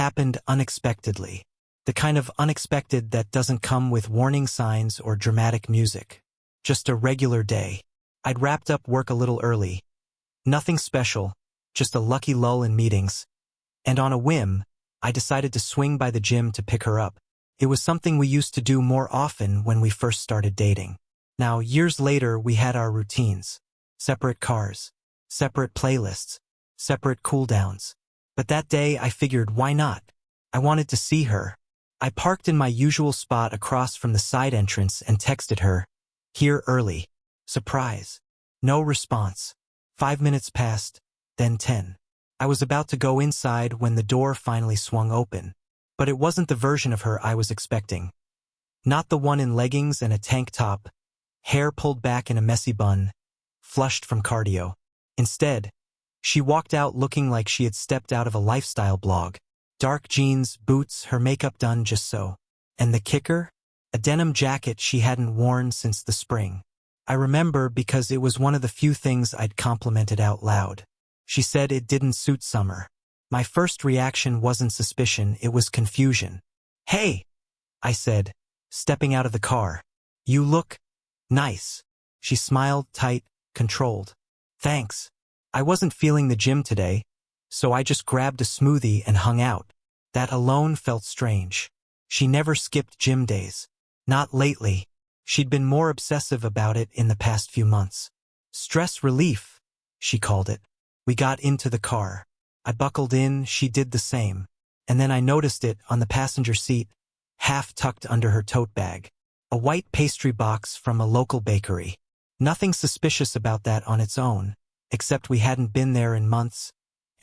happened unexpectedly. The kind of unexpected that doesn't come with warning signs or dramatic music. Just a regular day. I'd wrapped up work a little early. Nothing special, just a lucky lull in meetings. And on a whim, I decided to swing by the gym to pick her up. It was something we used to do more often when we first started dating. Now, years later, we had our routines. Separate cars, separate playlists, separate cooldowns. But that day, I figured, why not? I wanted to see her. I parked in my usual spot across from the side entrance and texted her, "Here early. Surprise." No response. 5 minutes passed, then 10. I was about to go inside when the door finally swung open. But it wasn't the version of her I was expecting. Not the one in leggings and a tank top, hair pulled back in a messy bun, flushed from cardio. Instead, she walked out looking like she had stepped out of a lifestyle blog. Dark jeans, boots, her makeup done just so. And the kicker? A denim jacket she hadn't worn since the spring. I remember because it was one of the few things I'd complimented out loud. She said it didn't suit summer. My first reaction wasn't suspicion, it was confusion. "Hey," I said, stepping out of the car. "You look nice." She smiled, tight, controlled. "Thanks. I wasn't feeling the gym today, so I just grabbed a smoothie and hung out." That alone felt strange. She never skipped gym days. Not lately. She'd been more obsessive about it in the past few months. Stress relief, she called it. We got into the car. I buckled in, she did the same. And then I noticed it on the passenger seat, half tucked under her tote bag. A white pastry box from a local bakery. Nothing suspicious about that on its own, except we hadn't been there in months,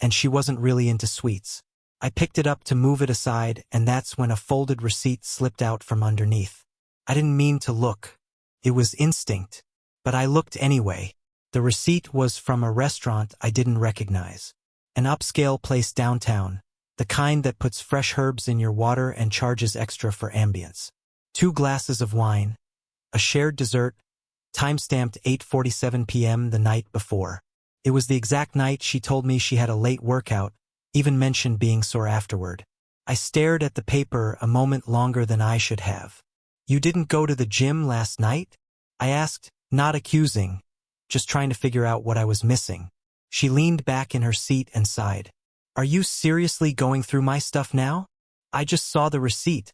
and she wasn't really into sweets. I picked it up to move it aside, and that's when a folded receipt slipped out from underneath. I didn't mean to look. It was instinct. But I looked anyway. The receipt was from a restaurant I didn't recognize. An upscale place downtown, the kind that puts fresh herbs in your water and charges extra for ambience. 2 glasses of wine, a shared dessert, timestamped 8:47 p.m. the night before. It was the exact night she told me she had a late workout, even mentioned being sore afterward. I stared at the paper a moment longer than I should have. "You didn't go to the gym last night?" I asked, not accusing, just trying to figure out what I was missing. She leaned back in her seat and sighed. "Are you seriously going through my stuff now?" "I just saw the receipt,"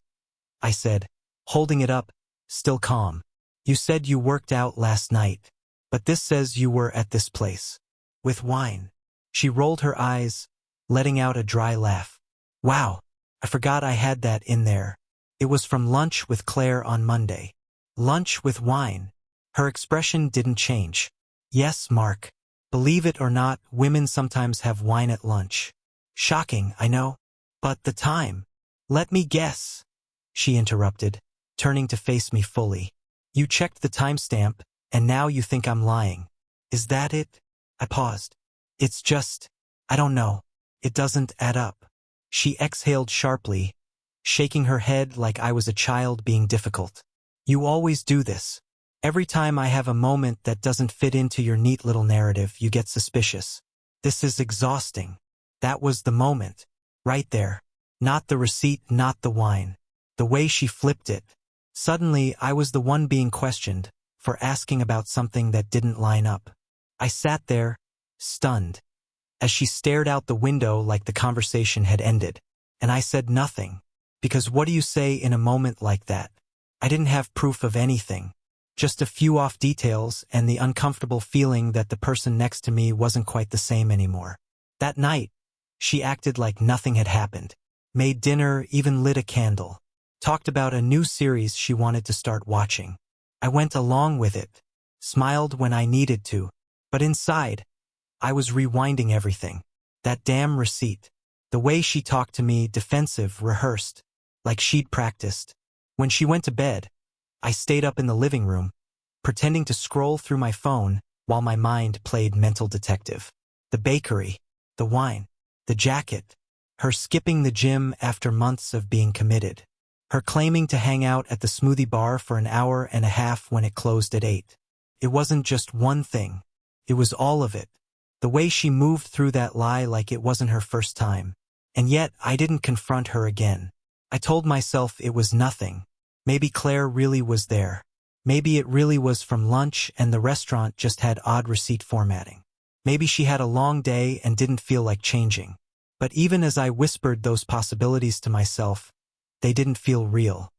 I said, holding it up, still calm. "You said you worked out last night, but this says you were at this place. With wine." She rolled her eyes, letting out a dry laugh. "Wow, I forgot I had that in there. It was from lunch with Claire on Monday." Lunch with wine. Her expression didn't change. "Yes, Mark. Believe it or not, women sometimes have wine at lunch." "Shocking, I know. But the time." "Let me guess," she interrupted, turning to face me fully. "You checked the timestamp, and now you think I'm lying. Is that it?" I paused. "It's just, I don't know. It doesn't add up." She exhaled sharply, shaking her head like I was a child being difficult. "You always do this. Every time I have a moment that doesn't fit into your neat little narrative, you get suspicious. This is exhausting." That was the moment. Right there. Not the receipt, not the wine. The way she flipped it. Suddenly, I was the one being questioned for asking about something that didn't line up. I sat there, stunned, as she stared out the window like the conversation had ended. And I said nothing. Because what do you say in a moment like that? I didn't have proof of anything. Just a few off details and the uncomfortable feeling that the person next to me wasn't quite the same anymore. That night, she acted like nothing had happened. Made dinner, even lit a candle. Talked about a new series she wanted to start watching. I went along with it. Smiled when I needed to. But inside, I was rewinding everything. That damn receipt. The way she talked to me, defensive, rehearsed. Like she'd practiced. When she went to bed, I stayed up in the living room, pretending to scroll through my phone while my mind played mental detective. The bakery, the wine, the jacket, her skipping the gym after months of being committed, her claiming to hang out at the smoothie bar for an hour and a half when it closed at 8. It wasn't just one thing. It was all of it. The way she moved through that lie like it wasn't her first time. And yet, I didn't confront her again. I told myself it was nothing. Maybe Claire really was there. Maybe it really was from lunch and the restaurant just had odd receipt formatting. Maybe she had a long day and didn't feel like changing. But even as I whispered those possibilities to myself, they didn't feel real.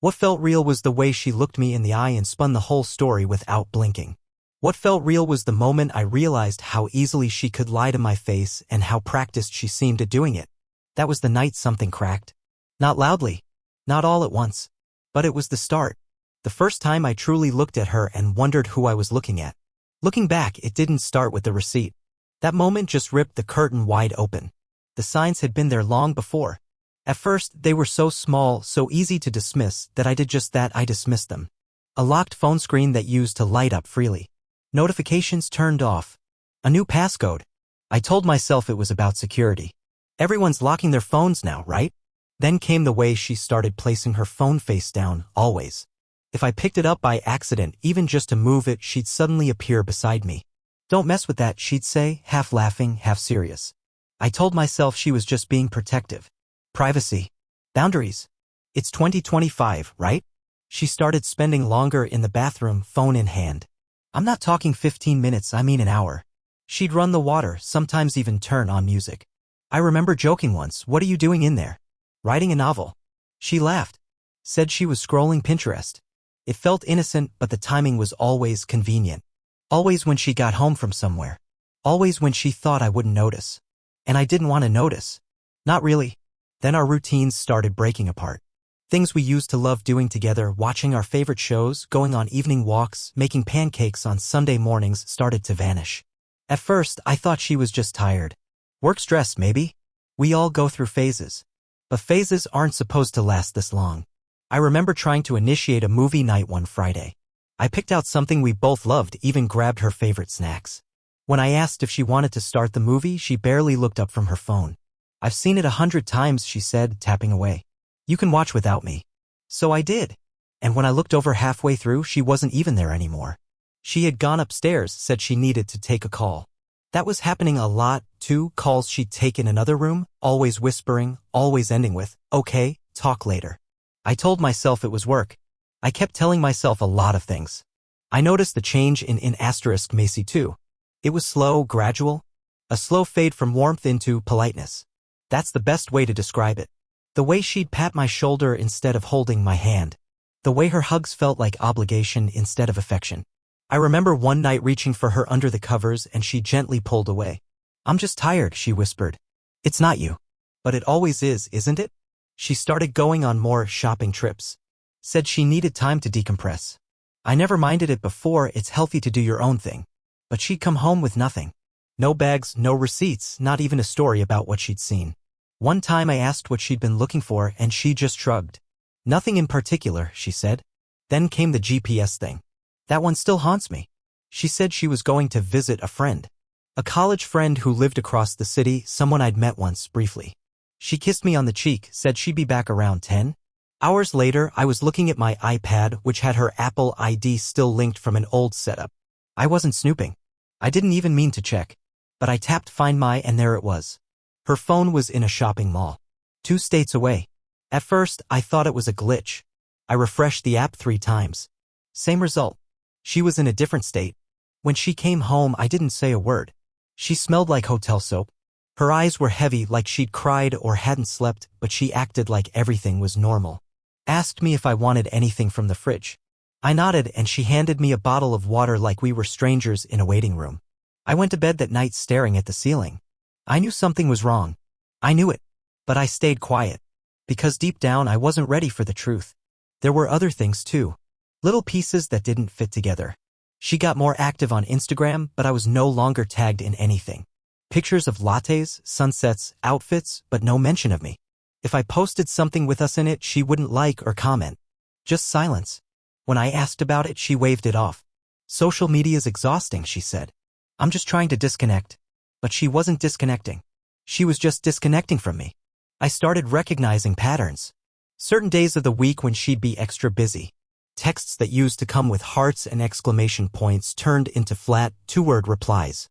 What felt real was the way she looked me in the eye and spun the whole story without blinking. What felt real was the moment I realized how easily she could lie to my face and how practiced she seemed at doing it. That was the night something cracked. Not loudly, not all at once, but it was the start. The first time I truly looked at her and wondered who I was looking at. Looking back, it didn't start with the receipt. That moment just ripped the curtain wide open. The signs had been there long before. At first, they were so small, so easy to dismiss, that I did just that. I dismissed them. A locked phone screen that used to light up freely. Notifications turned off. A new passcode. I told myself it was about security. Everyone's locking their phones now, right? Then came the way she started placing her phone face down, always. If I picked it up by accident, even just to move it, she'd suddenly appear beside me. "Don't mess with that," she'd say, half laughing, half serious. I told myself she was just being protective. Privacy. Boundaries. It's 2025, right? She started spending longer in the bathroom, phone in hand. I'm not talking 15 minutes, I mean an hour. She'd run the water, sometimes even turn on music. I remember joking once, "What are you doing in there?" "Writing a novel." She laughed. Said she was scrolling Pinterest. It felt innocent, but the timing was always convenient. Always when she got home from somewhere. Always when she thought I wouldn't notice. And I didn't want to notice. Not really. Then our routines started breaking apart. Things we used to love doing together, watching our favorite shows, going on evening walks, making pancakes on Sunday mornings, started to vanish. At first, I thought she was just tired. Work stress, maybe? We all go through phases. But phases aren't supposed to last this long. I remember trying to initiate a movie night one Friday. I picked out something we both loved, even grabbed her favorite snacks. When I asked if she wanted to start the movie, she barely looked up from her phone. "I've seen it 100 times, she said, tapping away. "You can watch without me." So I did. And when I looked over halfway through, she wasn't even there anymore. She had gone upstairs, said she needed to take a call. That was happening a lot, too, calls she'd take in another room, always whispering, always ending with, "Okay, talk later." I told myself it was work. I kept telling myself a lot of things. I noticed the change in asterisk Macy too. It was slow, gradual. A slow fade from warmth into politeness. That's the best way to describe it. The way she'd pat my shoulder instead of holding my hand. The way her hugs felt like obligation instead of affection. I remember one night reaching for her under the covers and she gently pulled away. "I'm just tired," she whispered. "It's not you." "But it always is, isn't it?" She started going on more shopping trips. Said she needed time to decompress. I never minded it before, it's healthy to do your own thing. But she'd come home with nothing. No bags, no receipts, not even a story about what she'd seen. One time I asked what she'd been looking for and she just shrugged. "Nothing in particular," she said. Then came the GPS thing. That one still haunts me. She said she was going to visit a friend. A college friend who lived across the city, someone I'd met once, briefly. She kissed me on the cheek, said she'd be back around 10. Hours later, I was looking at my iPad, which had her Apple ID still linked from an old setup. I wasn't snooping. I didn't even mean to check. But I tapped Find My and there it was. Her phone was in a shopping mall. 2 states away. At first, I thought it was a glitch. I refreshed the app 3 times. Same result. She was in a different state. When she came home, I didn't say a word. She smelled like hotel soap. Her eyes were heavy, like she'd cried or hadn't slept, but she acted like everything was normal. Asked me if I wanted anything from the fridge. I nodded and she handed me a bottle of water like we were strangers in a waiting room. I went to bed that night staring at the ceiling. I knew something was wrong. I knew it. But I stayed quiet. Because deep down I wasn't ready for the truth. There were other things too. Little pieces that didn't fit together. She got more active on Instagram, but I was no longer tagged in anything. Pictures of lattes, sunsets, outfits, but no mention of me. If I posted something with us in it, she wouldn't like or comment. Just silence. When I asked about it, she waved it off. "Social media's exhausting," she said. "I'm just trying to disconnect." But she wasn't disconnecting. She was just disconnecting from me. I started recognizing patterns. Certain days of the week when she'd be extra busy. Texts that used to come with hearts and exclamation points turned into flat, 2-word replies.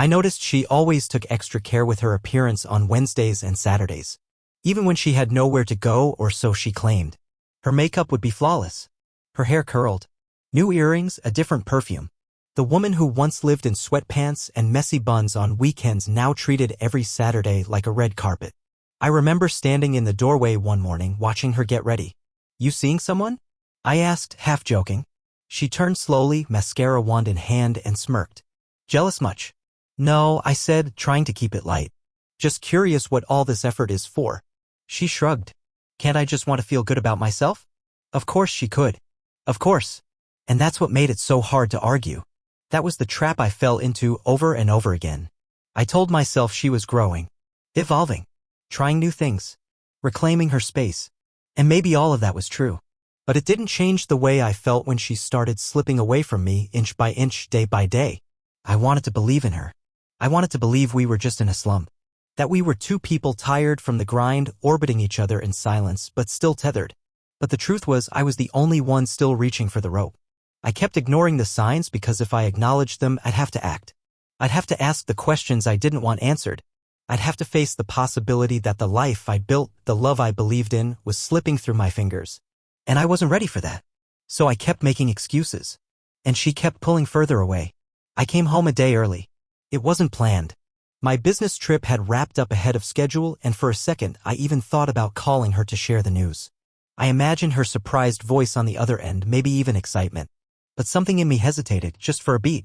I noticed she always took extra care with her appearance on Wednesdays and Saturdays. Even when she had nowhere to go, or so she claimed. Her makeup would be flawless. Her hair curled. New earrings, a different perfume. The woman who once lived in sweatpants and messy buns on weekends now treated every Saturday like a red carpet. I remember standing in the doorway one morning watching her get ready. "You seeing someone?" I asked, half joking. She turned slowly, mascara wand in hand, and smirked. "Jealous much?" "No," I said, trying to keep it light. "Just curious what all this effort is for." She shrugged. "Can't I just want to feel good about myself?" Of course she could. Of course. And that's what made it so hard to argue. That was the trap I fell into over and over again. I told myself she was growing, evolving, trying new things, reclaiming her space. And maybe all of that was true. But it didn't change the way I felt when she started slipping away from me inch by inch, day by day. I wanted to believe in her. I wanted to believe we were just in a slump. That we were two people tired from the grind, orbiting each other in silence, but still tethered. But the truth was, I was the only one still reaching for the rope. I kept ignoring the signs because if I acknowledged them, I'd have to act. I'd have to ask the questions I didn't want answered. I'd have to face the possibility that the life I built, the love I believed in, was slipping through my fingers. And I wasn't ready for that. So I kept making excuses. And she kept pulling further away. I came home a day early. It wasn't planned. My business trip had wrapped up ahead of schedule, and for a second I even thought about calling her to share the news. I imagined her surprised voice on the other end, maybe even excitement. But something in me hesitated, just for a beat.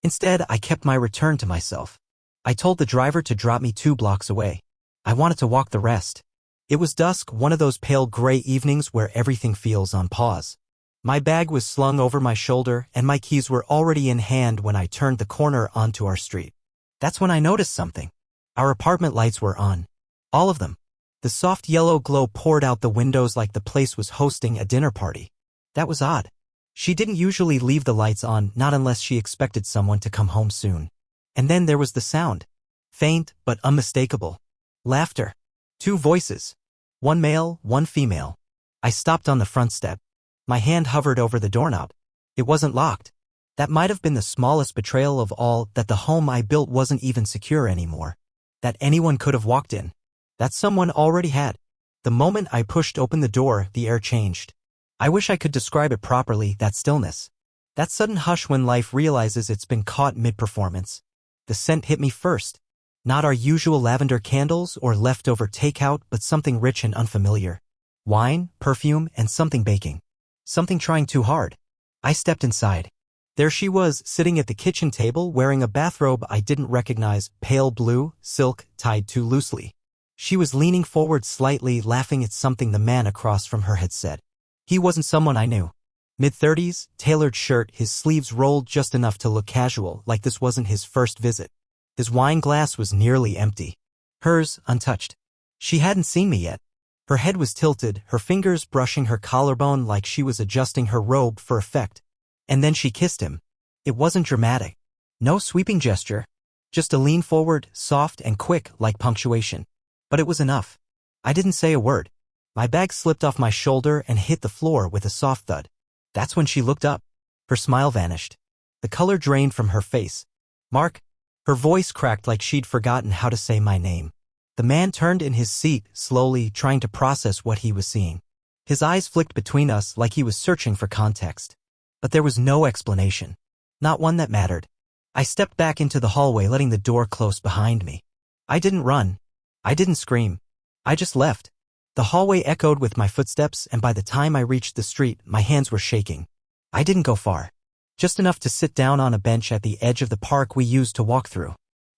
Instead, I kept my return to myself. I told the driver to drop me 2 blocks away. I wanted to walk the rest. It was dusk, one of those pale gray evenings where everything feels on pause. My bag was slung over my shoulder, and my keys were already in hand when I turned the corner onto our street. That's when I noticed something. Our apartment lights were on. All of them. The soft yellow glow poured out the windows like the place was hosting a dinner party. That was odd. She didn't usually leave the lights on, not unless she expected someone to come home soon. And then there was the sound. Faint, but unmistakable. Laughter. 2 voices. One male, one female. I stopped on the front step. My hand hovered over the doorknob. It wasn't locked. That might have been the smallest betrayal of all, that the home I built wasn't even secure anymore. That anyone could have walked in. That someone already had. The moment I pushed open the door, the air changed. I wish I could describe it properly, that stillness. That sudden hush when life realizes it's been caught mid-performance. The scent hit me first. Not our usual lavender candles or leftover takeout, but something rich and unfamiliar. Wine, perfume, and something baking. Something trying too hard. I stepped inside. There she was, sitting at the kitchen table, wearing a bathrobe I didn't recognize, pale blue, silk, tied too loosely. She was leaning forward slightly, laughing at something the man across from her had said. He wasn't someone I knew. Mid-30s, tailored shirt, his sleeves rolled just enough to look casual, like this wasn't his first visit. His wine glass was nearly empty. Hers, untouched. She hadn't seen me yet. Her head was tilted, her fingers brushing her collarbone like she was adjusting her robe for effect. And then she kissed him. It wasn't dramatic. No sweeping gesture. Just a lean forward, soft and quick, like punctuation. But it was enough. I didn't say a word. My bag slipped off my shoulder and hit the floor with a soft thud. That's when she looked up. Her smile vanished. The color drained from her face. "Mark." Her voice cracked like she'd forgotten how to say my name. The man turned in his seat, slowly, trying to process what he was seeing. His eyes flicked between us like he was searching for context. But there was no explanation. Not one that mattered. I stepped back into the hallway, letting the door close behind me. I didn't run. I didn't scream. I just left. The hallway echoed with my footsteps, and by the time I reached the street, my hands were shaking. I didn't go far. Just enough to sit down on a bench at the edge of the park we used to walk through.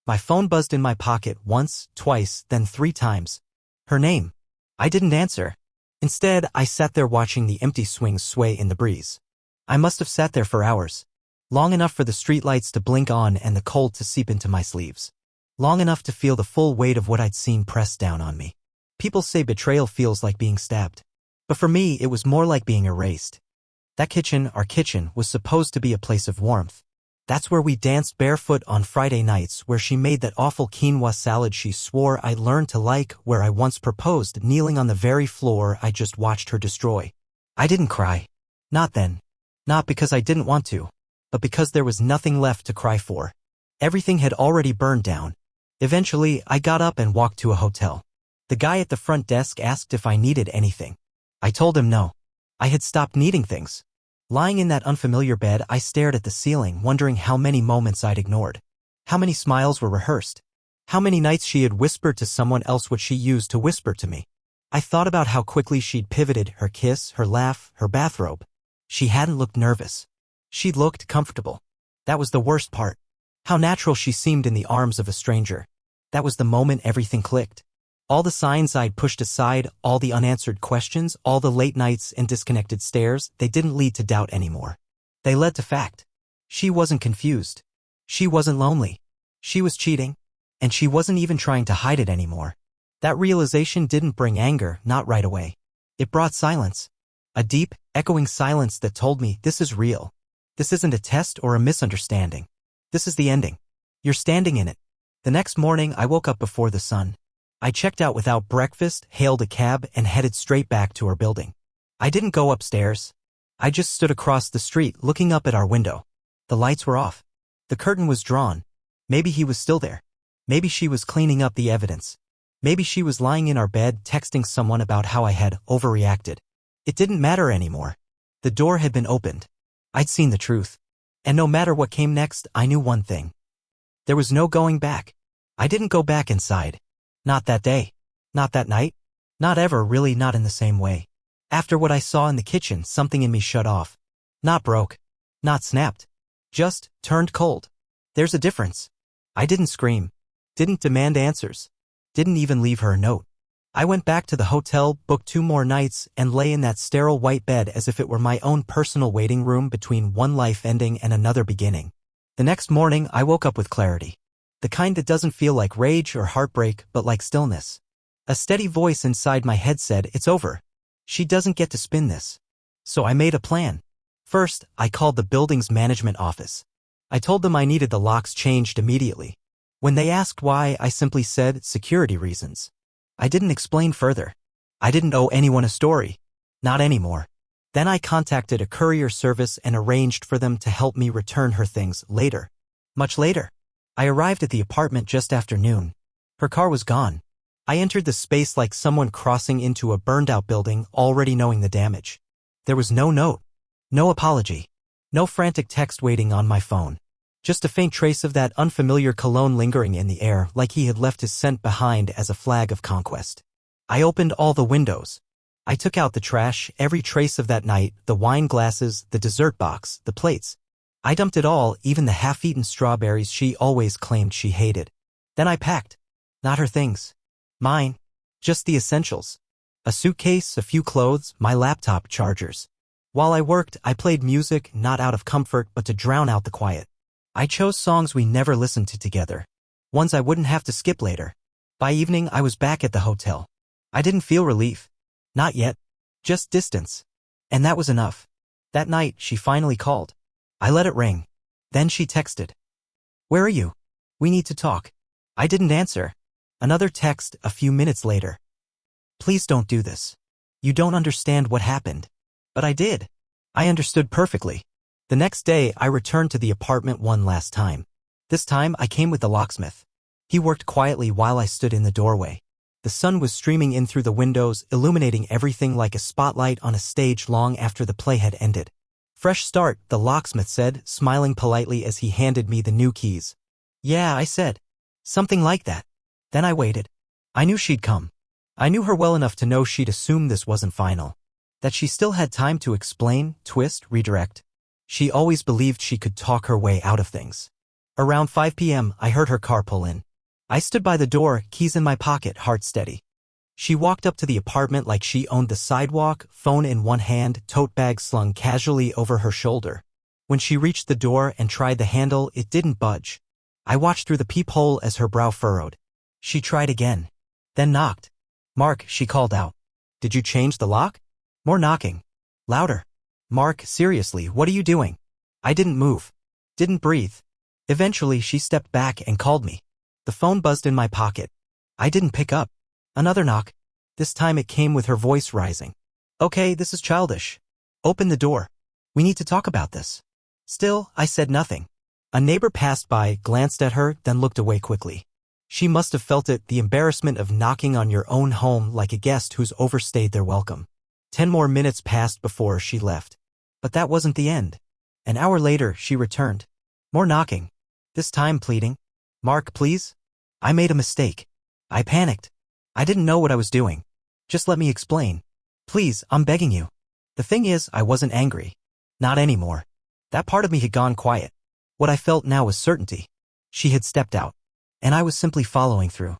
My phone buzzed in my pocket once, twice, then 3 times. Her name. I didn't answer. Instead, I sat there watching the empty swings sway in the breeze. I must have sat there for hours. Long enough for the streetlights to blink on and the cold to seep into my sleeves. Long enough to feel the full weight of what I'd seen pressed down on me. People say betrayal feels like being stabbed. But for me, it was more like being erased. That kitchen, our kitchen, was supposed to be a place of warmth. That's where we danced barefoot on Friday nights, where she made that awful quinoa salad she swore I'd learned to like, where I once proposed, kneeling on the very floor I just watched her destroy. I didn't cry. Not then. Not because I didn't want to, but because there was nothing left to cry for. Everything had already burned down. Eventually, I got up and walked to a hotel. The guy at the front desk asked if I needed anything. I told him no. I had stopped needing things. Lying in that unfamiliar bed, I stared at the ceiling, wondering how many moments I'd ignored. How many smiles were rehearsed? How many nights she had whispered to someone else what she used to whisper to me? I thought about how quickly she'd pivoted, her kiss, her laugh, her bathrobe. She hadn't looked nervous. She'd looked comfortable. That was the worst part. How natural she seemed in the arms of a stranger. That was the moment everything clicked. All the signs I'd pushed aside, all the unanswered questions, all the late nights and disconnected stares, they didn't lead to doubt anymore. They led to fact. She wasn't confused. She wasn't lonely. She was cheating. And she wasn't even trying to hide it anymore. That realization didn't bring anger, not right away. It brought silence. A deep, echoing silence that told me, this is real. This isn't a test or a misunderstanding. This is the ending. You're standing in it. The next morning, I woke up before the sun. I checked out without breakfast, hailed a cab, and headed straight back to our building. I didn't go upstairs. I just stood across the street, looking up at our window. The lights were off. The curtain was drawn. Maybe he was still there. Maybe she was cleaning up the evidence. Maybe she was lying in our bed, texting someone about how I had overreacted. It didn't matter anymore. The door had been opened. I'd seen the truth. And no matter what came next, I knew one thing. There was no going back. I didn't go back inside. Not that day. Not that night. Not ever, really, not in the same way. After what I saw in the kitchen, something in me shut off. Not broke. Not snapped. Just turned cold. There's a difference. I didn't scream. Didn't demand answers. Didn't even leave her a note. I went back to the hotel, booked 2 more nights, and lay in that sterile white bed as if it were my own personal waiting room between one life ending and another beginning. The next morning, I woke up with clarity. The kind that doesn't feel like rage or heartbreak, but like stillness. A steady voice inside my head said, it's over. She doesn't get to spin this. So I made a plan. First, I called the building's management office. I told them I needed the locks changed immediately. When they asked why, I simply said, security reasons. I didn't explain further. I didn't owe anyone a story. Not anymore. Then I contacted a courier service and arranged for them to help me return her things later. Much later. I arrived at the apartment just after noon. Her car was gone. I entered the space like someone crossing into a burned-out building, already knowing the damage. There was no note. No apology. No frantic text waiting on my phone. Just a faint trace of that unfamiliar cologne lingering in the air, like he had left his scent behind as a flag of conquest. I opened all the windows. I took out the trash, every trace of that night, the wine glasses, the dessert box, the plates. I dumped it all, even the half-eaten strawberries she always claimed she hated. Then I packed. Not her things. Mine. Just the essentials. A suitcase, a few clothes, my laptop, chargers. While I worked, I played music, not out of comfort, but to drown out the quiet. I chose songs we never listened to together. Ones I wouldn't have to skip later. By evening, I was back at the hotel. I didn't feel relief. Not yet. Just distance. And that was enough. That night, she finally called. I let it ring. Then she texted. Where are you? We need to talk. I didn't answer. Another text a few minutes later. Please don't do this. You don't understand what happened. But I did. I understood perfectly. The next day, I returned to the apartment one last time. This time, I came with the locksmith. He worked quietly while I stood in the doorway. The sun was streaming in through the windows, illuminating everything like a spotlight on a stage long after the play had ended. Fresh start, the locksmith said, smiling politely as he handed me the new keys. Yeah, I said. Something like that. Then I waited. I knew she'd come. I knew her well enough to know she'd assume this wasn't final. That she still had time to explain, twist, redirect. She always believed she could talk her way out of things. Around 5 p.m., I heard her car pull in. I stood by the door, keys in my pocket, heart steady. She walked up to the apartment like she owned the sidewalk, phone in one hand, tote bag slung casually over her shoulder. When she reached the door and tried the handle, it didn't budge. I watched through the peephole as her brow furrowed. She tried again. Then knocked. Mark, she called out. Did you change the lock? More knocking. Louder. Mark, seriously, what are you doing? I didn't move. Didn't breathe. Eventually, she stepped back and called me. The phone buzzed in my pocket. I didn't pick up. Another knock. This time it came with her voice rising. Okay, this is childish. Open the door. We need to talk about this. Still, I said nothing. A neighbor passed by, glanced at her, then looked away quickly. She must have felt it, the embarrassment of knocking on your own home like a guest who's overstayed their welcome. 10 more minutes passed before she left. But that wasn't the end. An hour later, she returned. More knocking. This time pleading. "Mark, please? I made a mistake. I panicked. I didn't know what I was doing. Just let me explain. Please, I'm begging you." The thing is, I wasn't angry. Not anymore. That part of me had gone quiet. What I felt now was certainty. She had stepped out, and I was simply following through.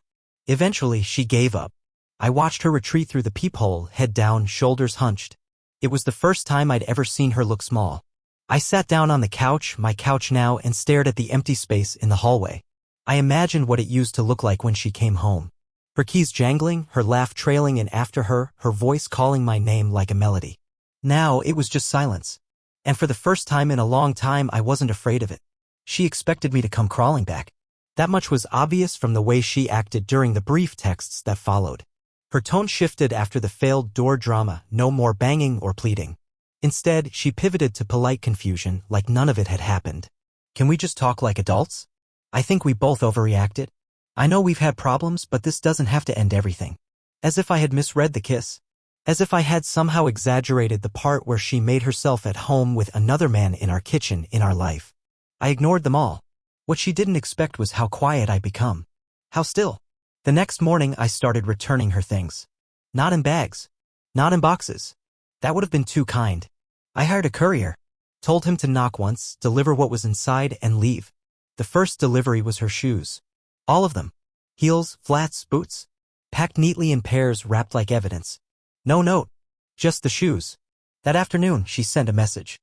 Eventually, she gave up. I watched her retreat through the peephole, head down, shoulders hunched. It was the first time I'd ever seen her look small. I sat down on the couch, my couch now, and stared at the empty space in the hallway. I imagined what it used to look like when she came home. Her keys jangling, her laugh trailing in after her, her voice calling my name like a melody. Now it was just silence. And for the first time in a long time, I wasn't afraid of it. She expected me to come crawling back. That much was obvious from the way she acted during the brief texts that followed. Her tone shifted after the failed door drama, no more banging or pleading. Instead, she pivoted to polite confusion, like none of it had happened. "Can we just talk like adults? I think we both overreacted. I know we've had problems, but this doesn't have to end everything." As if I had misread the kiss. As if I had somehow exaggerated the part where she made herself at home with another man in our kitchen, in our life. I ignored them all. What she didn't expect was how quiet I'd become. How still. The next morning, I started returning her things. Not in bags. Not in boxes. That would have been too kind. I hired a courier. Told him to knock once, deliver what was inside, and leave. The first delivery was her shoes. All of them. Heels, flats, boots. Packed neatly in pairs, wrapped like evidence. No note. Just the shoes. That afternoon, she sent a message.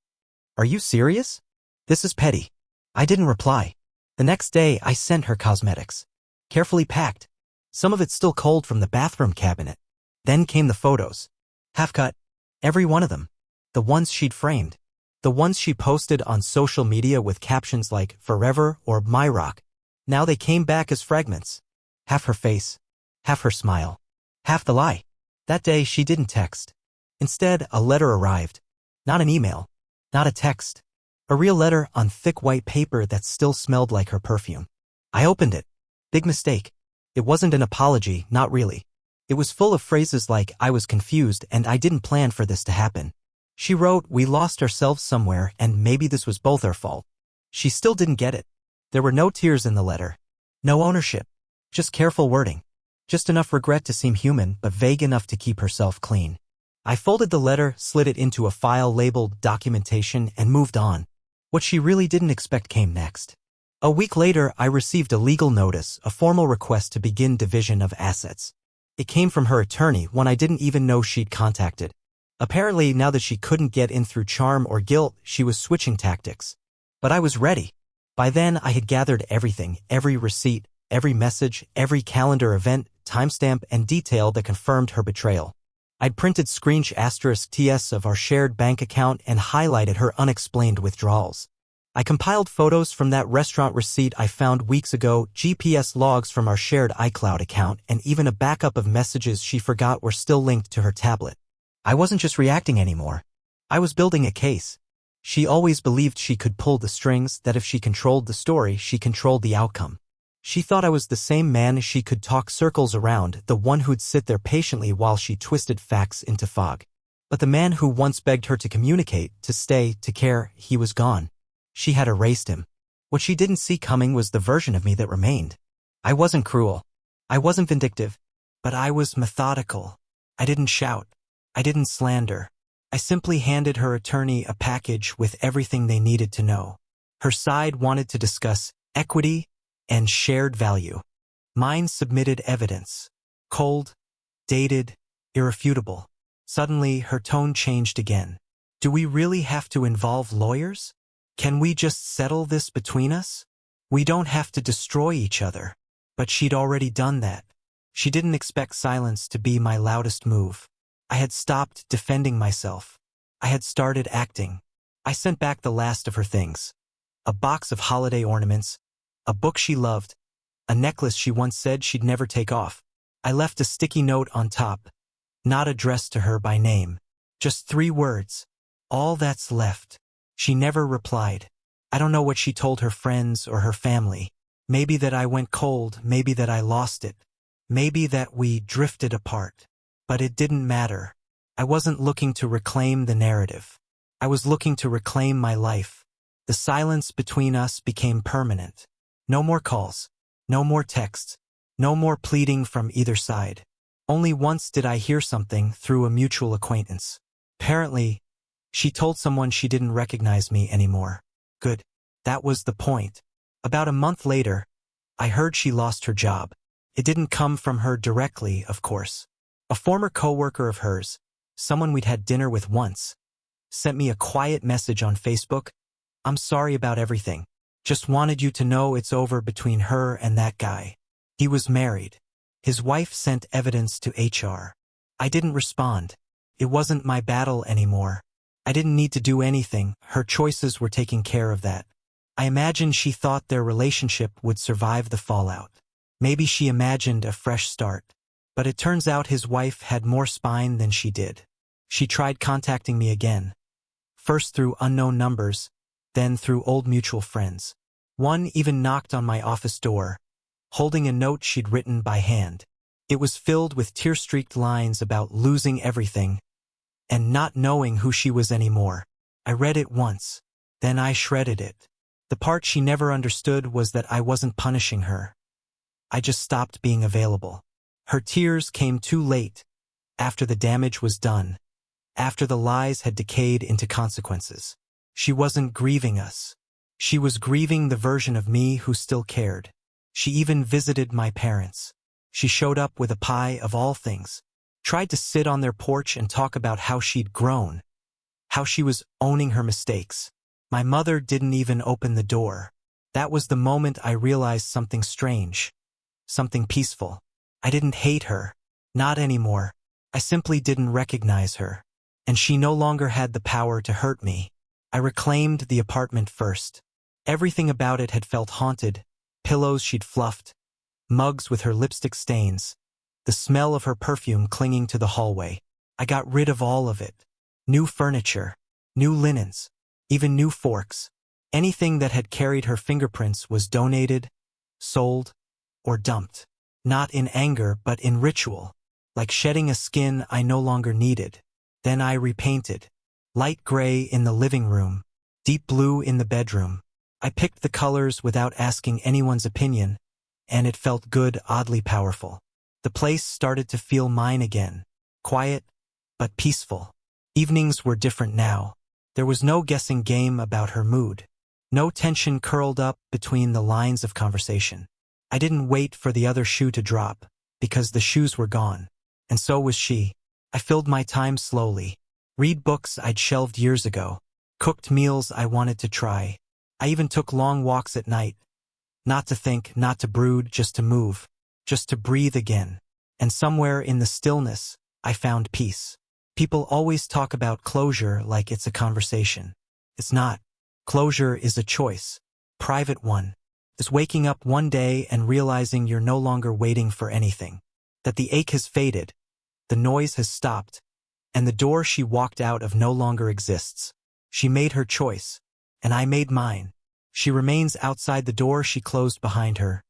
"Are you serious? This is petty." I didn't reply. The next day, I sent her cosmetics. Carefully packed. Some of it still cold from the bathroom cabinet. Then came the photos. Half-cut. Every one of them. The ones she'd framed. The ones she posted on social media with captions like "Forever" or "My Rock." Now they came back as fragments. Half her face. Half her smile. Half the lie. That day, she didn't text. Instead, a letter arrived. Not an email. Not a text. A real letter on thick white paper that still smelled like her perfume. I opened it. Big mistake. It wasn't an apology, not really. It was full of phrases like, "I was confused and I didn't plan for this to happen." She wrote, "We lost ourselves somewhere and maybe this was both our fault." She still didn't get it. There were no tears in the letter. No ownership. Just careful wording. Just enough regret to seem human, but vague enough to keep herself clean. I folded the letter, slid it into a file labeled documentation, and moved on. What she really didn't expect came next. A week later, I received a legal notice, a formal request to begin division of assets. It came from her attorney, one I didn't even know she'd contacted. Apparently, now that she couldn't get in through charm or guilt, she was switching tactics. But I was ready. By then, I had gathered everything, every receipt, every message, every calendar event, timestamp, and detail that confirmed her betrayal. I'd printed *TS of our shared bank account and highlighted her unexplained withdrawals. I compiled photos from that restaurant receipt I found weeks ago, GPS logs from our shared iCloud account, and even a backup of messages she forgot were still linked to her tablet. I wasn't just reacting anymore. I was building a case. She always believed she could pull the strings, that if she controlled the story, she controlled the outcome. She thought I was the same man she could talk circles around, the one who'd sit there patiently while she twisted facts into fog. But the man who once begged her to communicate, to stay, to care, he was gone. She had erased him. What she didn't see coming was the version of me that remained. I wasn't cruel. I wasn't vindictive. But I was methodical. I didn't shout. I didn't slander. I simply handed her attorney a package with everything they needed to know. Her side wanted to discuss equity and shared value. Mine submitted evidence. Cold, dated, irrefutable. Suddenly, her tone changed again. "Do we really have to involve lawyers? Can we just settle this between us? We don't have to destroy each other." But she'd already done that. She didn't expect silence to be my loudest move. I had stopped defending myself. I had started acting. I sent back the last of her things. A box of holiday ornaments, a book she loved, a necklace she once said she'd never take off. I left a sticky note on top, not addressed to her by name. Just 3 words. "All that's left." She never replied. I don't know what she told her friends or her family. Maybe that I went cold, maybe that I lost it. Maybe that we drifted apart. But it didn't matter. I wasn't looking to reclaim the narrative. I was looking to reclaim my life. The silence between us became permanent. No more calls. No more texts. No more pleading from either side. Only once did I hear something through a mutual acquaintance. Apparently, she told someone she didn't recognize me anymore. Good. That was the point. About a month later, I heard she lost her job. It didn't come from her directly, of course. A former coworker of hers, someone we'd had dinner with once, sent me a quiet message on Facebook. I'm sorry about everything. Just wanted you to know it's over between her and that guy. He was married. His wife sent evidence to HR. I didn't respond. It wasn't my battle anymore. I didn't need to do anything. Her choices were taking care of that. I imagined she thought their relationship would survive the fallout. Maybe she imagined a fresh start. But it turns out his wife had more spine than she did. She tried contacting me again. First through unknown numbers, then through old mutual friends. One even knocked on my office door, holding a note she'd written by hand. It was filled with tear-streaked lines about losing everything and not knowing who she was anymore. I read it once. Then I shredded it. The part she never understood was that I wasn't punishing her. I just stopped being available. Her tears came too late, after the damage was done, after the lies had decayed into consequences. She wasn't grieving us. She was grieving the version of me who still cared. She even visited my parents. She showed up with a pie of all things, tried to sit on their porch and talk about how she'd grown, how she was owning her mistakes. My mother didn't even open the door. That was the moment I realized something strange, something peaceful. I didn't hate her. Not anymore. I simply didn't recognize her. And she no longer had the power to hurt me. I reclaimed the apartment first. Everything about it had felt haunted. Pillows she'd fluffed, mugs with her lipstick stains, the smell of her perfume clinging to the hallway. I got rid of all of it. New furniture, new linens, even new forks. Anything that had carried her fingerprints was donated, sold, or dumped. Not in anger, but in ritual, like shedding a skin I no longer needed. Then I repainted. Light gray in the living room, deep blue in the bedroom. I picked the colors without asking anyone's opinion, and it felt good, oddly powerful. The place started to feel mine again. Quiet, but peaceful. Evenings were different now. There was no guessing game about her mood. No tension curled up between the lines of conversation. I didn't wait for the other shoe to drop, because the shoes were gone. And so was she. I filled my time slowly. Read books I'd shelved years ago. Cooked meals I wanted to try. I even took long walks at night. Not to think, not to brood, just to move. Just to breathe again. And somewhere in the stillness, I found peace. People always talk about closure like it's a conversation. It's not. Closure is a choice. Private one. Is waking up one day and realizing you're no longer waiting for anything. That the ache has faded. The noise has stopped. And the door she walked out of no longer exists. She made her choice. And I made mine. She remains outside the door she closed behind her.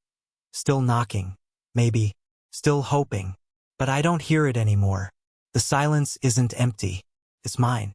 Still knocking. Maybe. Still hoping. But I don't hear it anymore. The silence isn't empty. It's mine.